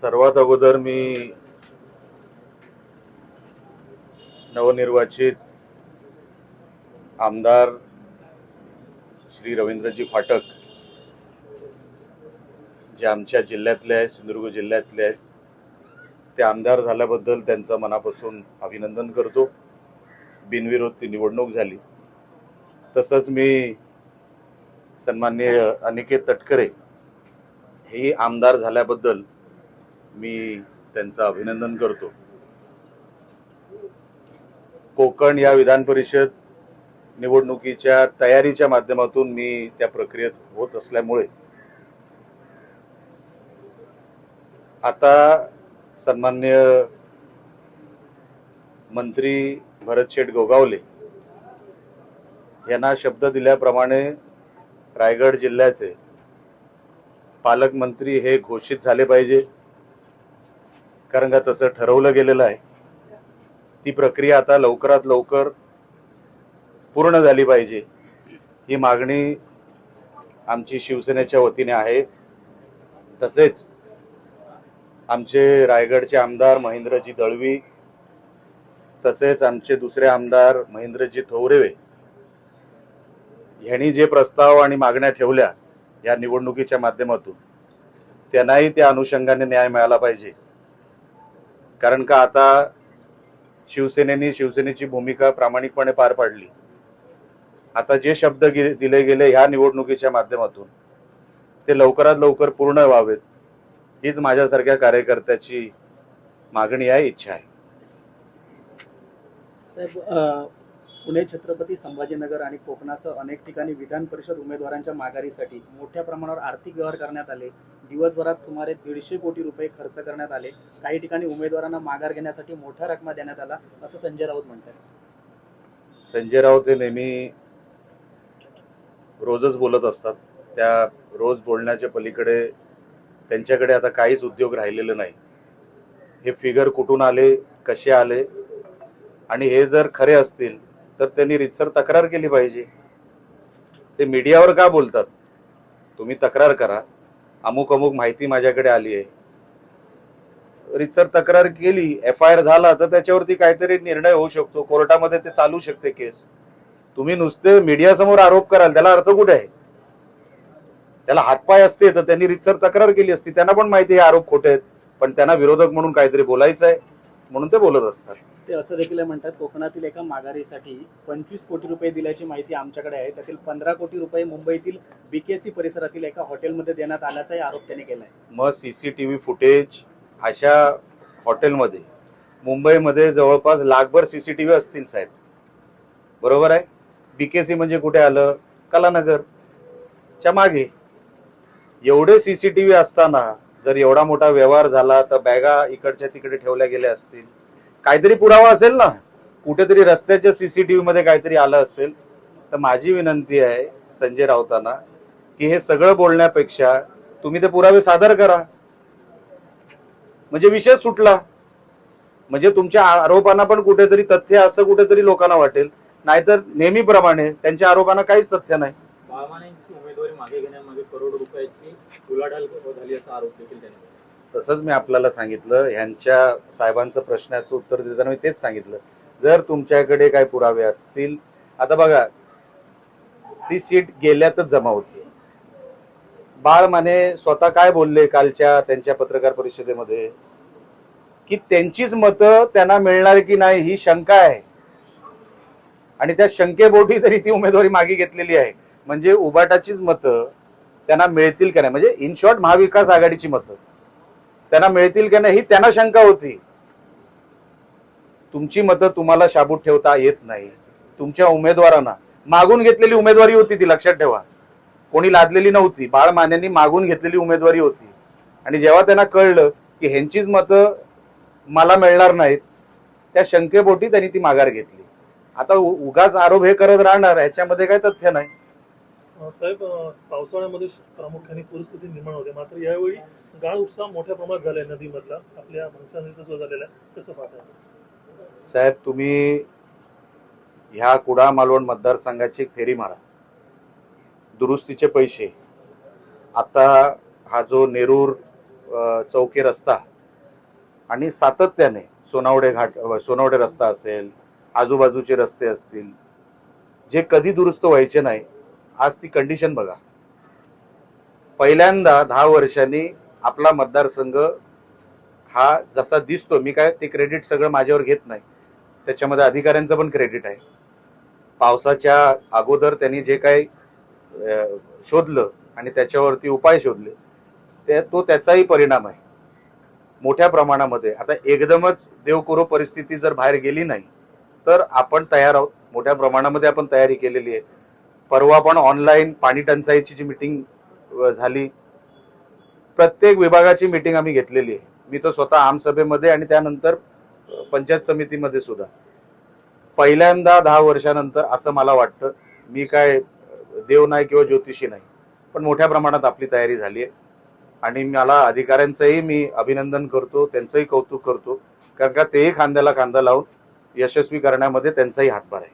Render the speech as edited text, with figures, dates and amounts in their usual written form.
सर्वात अगोदर मी नवनिर्वाचित आमदार श्री रवींद्रजी फाटक जे आमच्या जिल्ह्यातले आहेत, सिंधुदुर्ग जिल्ह्यातले आहेत, ते आमदार झाल्याबद्दल त्यांचं मनापासून अभिनंदन करतो। बिनविरोध ती निवडणूक झाली। तसंच मी सन्माननीय अनिकेत तटकरे हे आमदार झाल्याबद्दल मी त्यांचं अभिनंदन करतो। कोकण या विधान परिषद निवडणुकीच्या तयारीच्या माध्यमातून मी त्या प्रक्रियेत होत असल्यामुळे आता सन्माननीय मंत्री भरतशेठ गोगावले यांना शब्द दिल्याप्रमाणे रायगड जिल्ह्याचे पालकमंत्री हे घोषित झाले पाहिजे, कारण का तसं ठरवलं गेलेलं आहे। ती प्रक्रिया आता लवकरात लवकर पूर्ण झाली पाहिजे ही मागणी आमची शिवसेनेच्या वतीने आहे। तसेच आमचे रायगडचे आमदार महेंद्रजी दळवी, तसेच आमचे दुसरे आमदार महेंद्रजी थोरवे यांनी जे प्रस्ताव आणि मागण्या ठेवल्या या निवडणुकीच्या माध्यमातून, त्यांनाही त्या अनुषंगाने न्याय मिळाला पाहिजे। कारण का आता शिवसेनेची भूमिका प्रामाणिकपणे पार पाडली। आता जे शब्द दिले गेले ह्या निवडणुकीच्या माध्यमातून ते लवकरात लवकर पूर्ण व्हावेत हीच माझ्यासारख्या कार्यकर्त्याची मागणी आहे, इच्छा आहे। साहेब, पुणे, छत्रपती संभाजीनगर आणि कोकणासह अनेक ठिकाणी विधान परिषद उमेदवारांच्या माघारीसाठी मोठ्या प्रमाणावर आर्थिक व्यवहार करण्यात आले। दिवसभरात सुमारे 150 कोटी रुपये खर्च करण्यात आले। काही ठिकाणी उमेदवारांना माघार घेण्यासाठी मोठ्या रकमा देण्यात आला, असं संजय राऊत म्हणतात। संजय राऊत हे नेहमी रोजच बोलत असतात। त्या रोज बोलण्याच्या पलीकडे त्यांच्याकडे आता काहीच उद्योग राहिलेले नाही। हे फिगर कुठून आले, कसे आले, आणि हे जर खरे असतील तर त्यांनी रीतसर तक्रार केली पाहिजे। ते मीडियावर का बोलतात? तुम्ही तक्रार करा, अमुक अमुक माहिती माझ्याकडे आली आहे, रीतसर तक्रार केली, FIR झाला तर त्याच्यावरती काहीतरी निर्णय होऊ शकतो, कोर्टामध्ये ते चालू शकते केस। तुम्ही नुसते मीडिया समोर आरोप कराल, त्याला अर्थ कुठे आहे? त्याला हातपाय असते तर त्यांनी रीतसर तक्रार केली असती। त्यांना पण माहिती आहे आरोप खोटे आहेत, पण त्यांना विरोधक म्हणून काहीतरी बोलायचं आहे म्हणून ते बोलत असतात। ते असं देखील म्हणतात, कोकणातील एका माघारीसाठी 25 कोटी रुपये दिल्याची माहिती आमच्याकडे आहे। त्यातील 15 कोटी रुपये मुंबईतील BKC परिसरातील एका हॉटेलमध्ये देण्यात आल्याचाही आरोप त्यांनी केलाय। मग CCTV फुटेज अशा हॉटेलमध्ये मुंबईमध्ये जवळपास लाखभर CCTV असतील साहेब, बरोबर आहे? BKC म्हणजे कुठे आलं? कलानगरच्या मागे। एवढे CCTV असताना जर एवढा मोठा व्यवहार झाला तर बॅगा इकडच्या तिकडे ठेवल्या गेल्या असतील, काहीतरी पुरावा असेल ना, कुठेतरी रस्त्याच्या CCTV मध्ये काहीतरी आलं असेल। तर माझी विनंती आहे संजय राऊतांना की हे सगळं बोलण्यापेक्षा तुम्ही ते पुरावे सादर करा, म्हणजे विषय सुटला। म्हणजे तुमच्या आरोपांना पण कुठेतरी तथ्य असं कुठेतरी लोकांना वाटेल, नाहीतर नेहमीप्रमाणे त्यांच्या आरोपांना काहीच तथ्य नाही। बाळमानेंची उमेदवारी मागे घेण्यामागे करोड रुपयाची उलाढाल झाली असा आरोप देखील त्यांनी। तसंच मी आपल्याला सांगितलं, ह्यांच्या साहेबांचं प्रश्नाचं उत्तर देताना मी तेच सांगितलं, जर तुमच्याकडे काही पुरावे असतील, आता बघा ती सीट गेल्यातच जमा होती। बाळमाने स्वतः काय बोलले कालच्या त्यांच्या पत्रकार परिषदेमध्ये की त्यांचीच मतं त्यांना मिळणार की नाही ही शंका आहे, आणि त्या शंकेपोटी तरी ती उमेदवारी मागे घेतलेली आहे। म्हणजे उबाटाचीच मतं त्यांना मिळतील का नाही, म्हणजे इन शॉर्ट महाविकास आघाडीची मतं त्यांना मिळतील का नाही ही त्यांना शंका होती। तुमची मतं तुम्हाला शाबूत ठेवता येत नाही। तुमच्या उमेदवारांना मागून घेतलेली उमेदवारी होती, ती लक्षात ठेवा, कोणी लादलेली नव्हती। बाळमानेंनी मागून घेतलेली उमेदवारी होती, आणि जेव्हा त्यांना कळलं की ह्यांचीच मतं मला मिळणार नाहीत, त्या शंकेपोटी त्यांनी ती माघार घेतली। आता उगाच आरोप हे करत राहणार, ह्याच्यामध्ये काही तथ्य नाही। साहेब, पावसाळ्यामध्ये प्रामुख्याने परिस्थिती निर्माण होते, मात्र यावेळी गाळ उपसा मोठ्या प्रमाणात झालाय नदीमधला, आपल्या मनसाचा जो झालेला आहे, कसं पाहताय साहेब? तुम्ही ह्या कुडाळ मालवण मतदारसंघाची एक फेरी मारा, दुरुस्तीचे पैसे, आता हा जो नेरूर चौकी रस्ता आणि सातत्याने सोनावडे रस्ता असेल, आजूबाजूचे रस्ते असतील, जे कधी दुरुस्त व्हायचे नाही, आज ती कंडिशन बघा. पहिल्यांदा 10 वर्षांनी आपला मतदारसंघ हा जसा दिसतो, मी काय ते क्रेडिट सगळं माझ्यावर घेत नाही, त्याच्यामध्ये अधिकाऱ्यांचं पण क्रेडिट आहे. पावसाच्या अगोदर त्यांनी जे काही शोधलं आणि त्याच्यावरती उपाय शोधले, तो त्याचाही परिणाम आहे मोठ्या प्रमाणामध्ये. आता एकदमच देवकरो परिस्थिती जर बाहेर गेली नाही तर आपण तयार आहोत, मोठ्या प्रमाणामध्ये आपण तयारी केलेली आहे. परवा पण ऑनलाईन पाणी टंचाईची जी मीटिंग झाली, प्रत्येक विभागाची मीटिंग आम्ही घेतलेली आहे. मी तो स्वतः आमसभेमध्ये आणि त्यानंतर पंचायत समितीमध्ये सुद्धा. पहिल्यांदा 10 वर्षानंतर असं मला वाटतं, मी काय देव नाही किंवा ज्योतिषी नाही, पण मोठ्या प्रमाणात आपली तयारी झाली आहे. आणि मला अधिकाऱ्यांचंही मी अभिनंदन करतो, त्यांचंही कौतुक करतो, कारण का तेही खांद्याला खांदा लावून यशस्वी करण्यामध्ये त्यांचाही हातभार आहे.